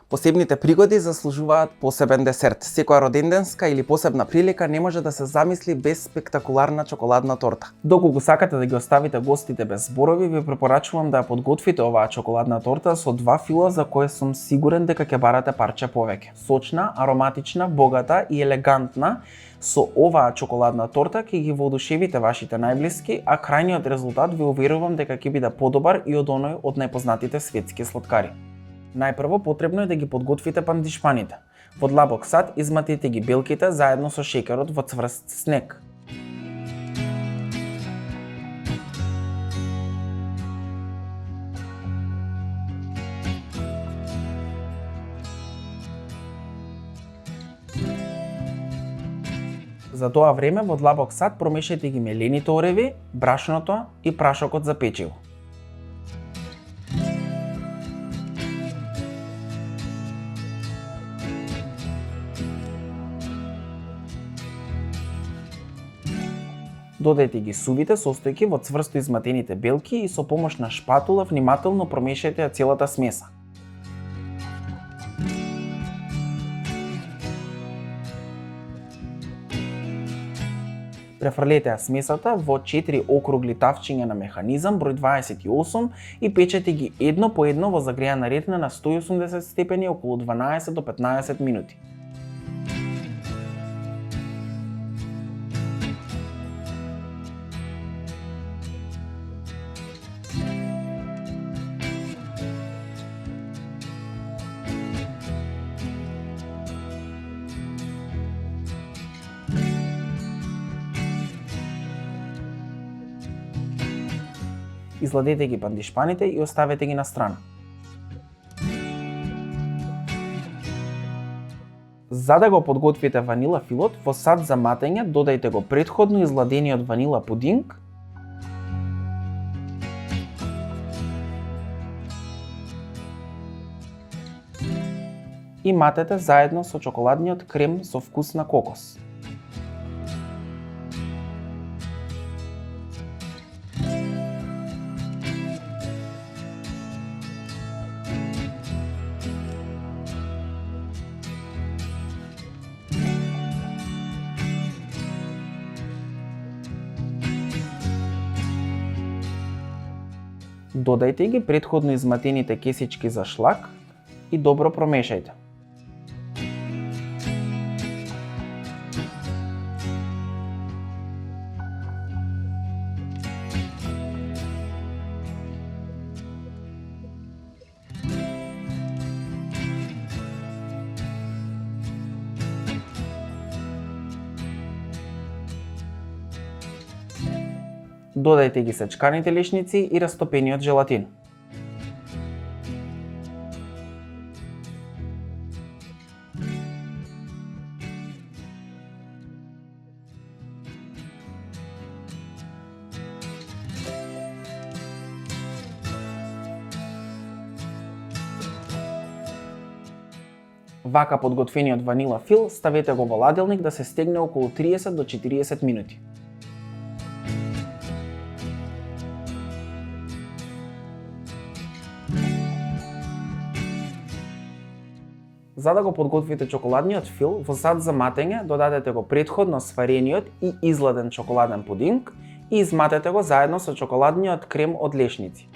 Посебните пригоди заслужуваат посебен десерт. Секоја роденденска или посебна прилика не може да се замисли без спектакуларна чоколадна торта. Доколку сакате да ги оставите гостите без зборови, ви препорачувам да ја подготвите оваа чоколадна торта со 2 фила за кое сум сигурен дека ќе барате парче повеќе. Сочна, ароматична, богата и елегантна, со оваа чоколадна торта ќе ги воодушевите вашите најблиски, а крајниот резултат ви уверувам дека ќе биде подобар и од оној од најпознатите светски слаткари. Најпрво потребно е да ги подготвите пандишпаните. Во длабок сад изматите ги белките заедно со шеќерот во цврст снег. За тоа време во длабок сад промешајте ги мелените ореви, брашното и прашокот за печиво. Додајте ги сувите состојки во цврсто изматените белки и со помош на шпатула внимателно промешајте ја целата смеса. Префрлете ја смесата во 4 округли тавчиња на механизам број 28 и печете ги едно по едно во загреана ретна на 180 степени околу 12 до 15 минути. Изладете ги пандишпаните и оставете ги на страна. За да го подготвите ванила филот, во сад за матење додајте го претходно изладениот ванила пудинг, и матете заедно со чоколадниот крем со вкус на кокос. Додајте ги претходно изматените кесички за шлак и добро промешајте. Додајте ги сечканите лешници и растопениот желатин. Вака подготвениот ванила фил ставете го во ладилник да се стегне околу 30 до 40 минути. За да го подготвите чоколадниот фил, во сад за матење додадете го претходно сварениот и изладен чоколаден пудинг и изматете го заедно со чоколадниот крем од лешници.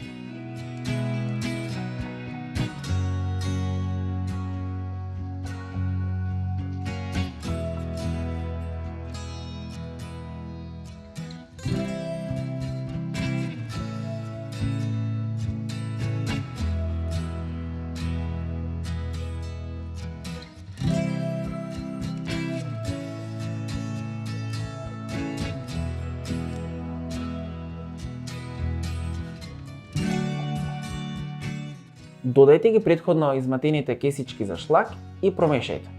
Додајте ги претходно изматените кесички за шлак и промешајте.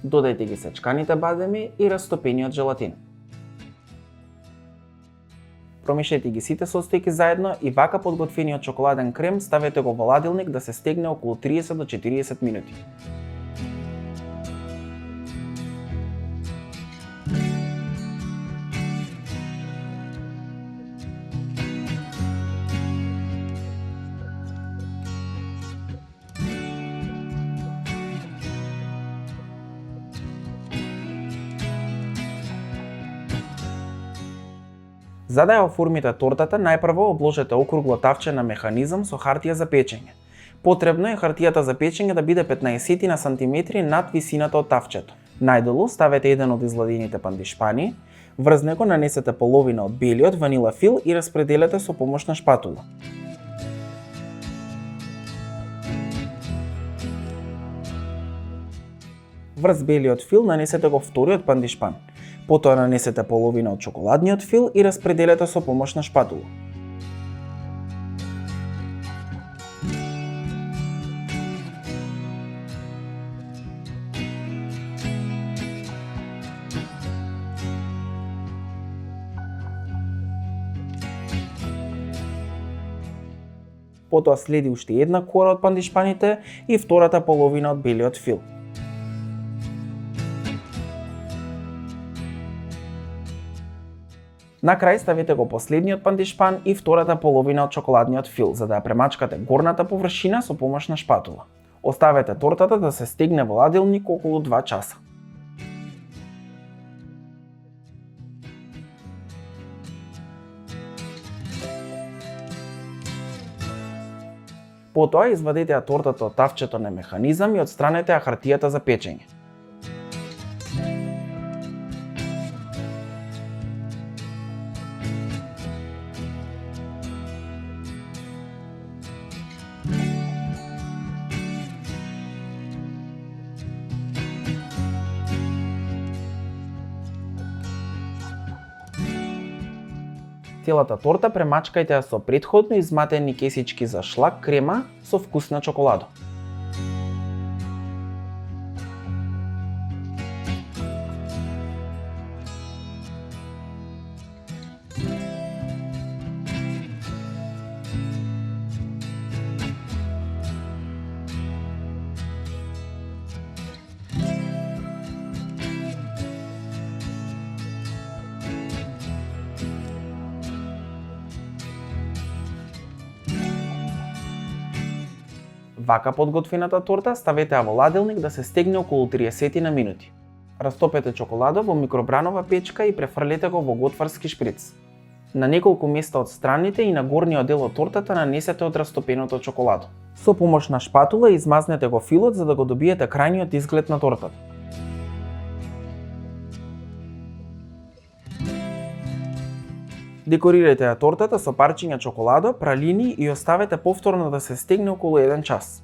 Додајте ги сечканите бадеми и растопениот желатин. Промешајте ги сите состојки заедно и вака подготвениот чоколаден крем ставете го во ладилник да се стегне околу 30 до 40 минути. За да ја оформите тортата, најпрво обложете округло тавче на механизам со хартија за печење. Потребно е хартијата за печење да биде 15 на сантиметри над висината од тавчето. Најдолу ставете еден од изладените пандишпани, врз него нанесете половина од белиот ванила фил и распределете со помош на шпатула. Врз белиот фил нанесете го вториот пандишпан. Потоа нанесете половина од чоколадниот фил и распределете со помош на шпатула. Потоа следи уште една кора од пандишпаните и втората половина од белиот фил. На крај ставите го последниот пандишпан и втората половина од чоколадниот фил, за да ја премачкате горната површина со помош на шпатула. Оставете тортата да се стегне во ладилник околу 2 часа. Потоа извадете ја тортата од тавчето на механизам и отстранете ја хартијата за печење. Целата торта премачкајте ја со претходно изматени кесички за шлак крема со вкус на чоколадо. Вака подготвената торта ставете ја во ладилник да се стегне околу 30 на минути. Растопете чоколадо во микробранова печка и префрлете го во готварски шприц. На неколку места од страните и на горниот дел од тортата нанесете од растопеното чоколадо. Со помош на шпатула измазнете го филот за да го добиете крајниот изглед на тортата. Декорирајте ја тортата со парчиња чоколадо, пралини и оставете повторно да се стегне околу 1 час.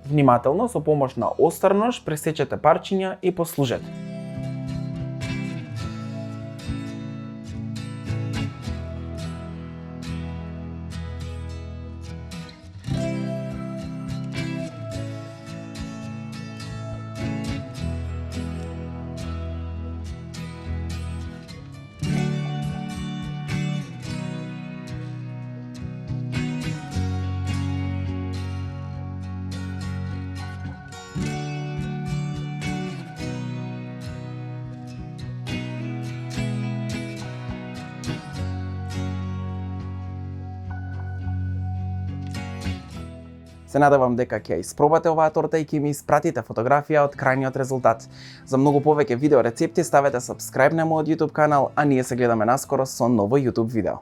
Внимателно со помош на остар нож пресечете парчиња и послужете. Се надевам дека ќе ја испробате оваа торта и ќе ми испратите фотографија од крајниот резултат. За многу повеќе видео рецепти ставете subscribe на мојот YouTube канал, а ние се гледаме наскоро со ново YouTube видео.